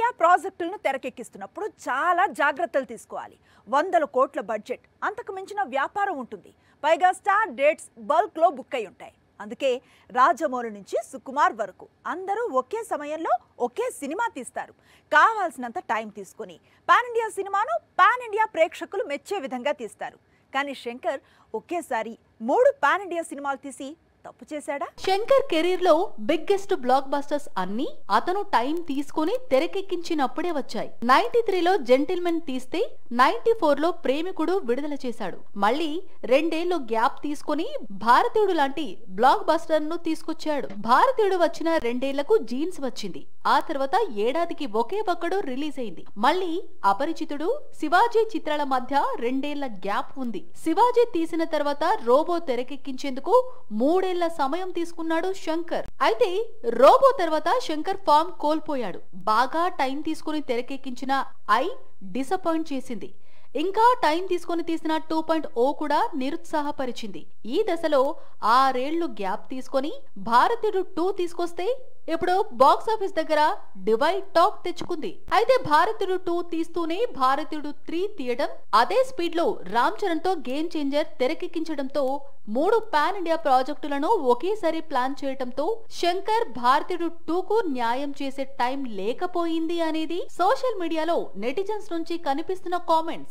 India ప్రాజెక్టులను తెరకెక్కిస్తున్నప్పుడు చాలా జాగ్రత్తలు తీసుకోవాలి. 100 కోట్ల బడ్జెట్, అంతకు మించిన వ్యాపారం ఉంటుంది. పైగా స్టార్ డేట్స్ బల్క్లో బుక్ అయి ఉంటాయి. అందుకే రాజమౌళి నుంచి సుకుమార్ వరకు అందరూ ఒకే సమయంలో ఒకే సినిమా తీస్తారు. కావాల్సినంత టైం తీసుకొని పాన్ ఇండియా సినిమాను పాన్ ఇండియా ప్రేక్షకులు మెచ్చే విధంగా తీస్తారు. కానీ శంకర్ ఒకేసారి 3 పాన్ ఇండియా సినిమాలు తీసి తప్పు చేశాడా? శంకర్ కెరీర్ లో బిగ్గెస్ట్ బ్లాక్ బస్టర్స్ అన్ని అతను టైం తీసుకుని తెరకెక్కించినప్పుడే వచ్చాయి. 93లో జెంటిల్మెన్ తీస్తే 94లో ప్రేమికుడు విడుదల చేశాడు. మళ్ళీ 2 ఏళ్లు గ్యాప్ తీసుకుని భారతీయుడు లాంటి బ్లాక్ బస్టర్ ను తీసుకొచ్చాడు. భారతీయుడు వచ్చిన 2 ఏళ్లకు జీన్స్ వచ్చింది. ఆ తర్వాత ఏడాదికి ఒకే ఒక్కడు రిలీజ్ అయింది. మళ్ళీ అపరిచితుడు, శివాజీ చిత్రాల మధ్య 2 ఏళ్ల గ్యాప్ ఉంది. శివాజీ తీసిన తర్వాత రోబో తెరకెక్కించేందుకు 3 ఏళ్ల సమయం తీసుకున్నాడు శంకర్. అయితే రోబో తర్వాత శంకర్ ఫామ్ కోల్పోయాడు. బాగా టైం తీసుకుని తెరకెక్కించిన ఐ డిసప్పాయింట్ చేసింది. ఇంకా టైం తీసుకుని తీసిన 2.0 కూడా నిరుత్సాహపరిచింది. ఈ దశలో 6 ఏళ్లు గ్యాప్ తీసుకొని భారతీయుడు 2 తీసుకొస్తే ఇప్పుడు బాక్స్ ఆఫీస్ దగ్గర డివైడ్ టాక్ తెచ్చుకుంది. అయితే భారతీయుడు 2 తీస్తూనే భారతీయుడు 3 తీయడం, అదే స్పీడ్ లో రామ్ చరణ్ తో గేమ్ చేంజర్ తెరకెక్కించడంతో 3 పాన్ ఇండియా ప్రాజెక్టులను ఒకేసారి ప్లాన్ చేయడంతో శంకర్ భారతీయుడు 2 కు న్యాయం చేసే టైం లేకపోయింది అనేది సోషల్ మీడియాలో నెటిజన్స్ నుంచి కనిపిస్తున్న కామెంట్స్.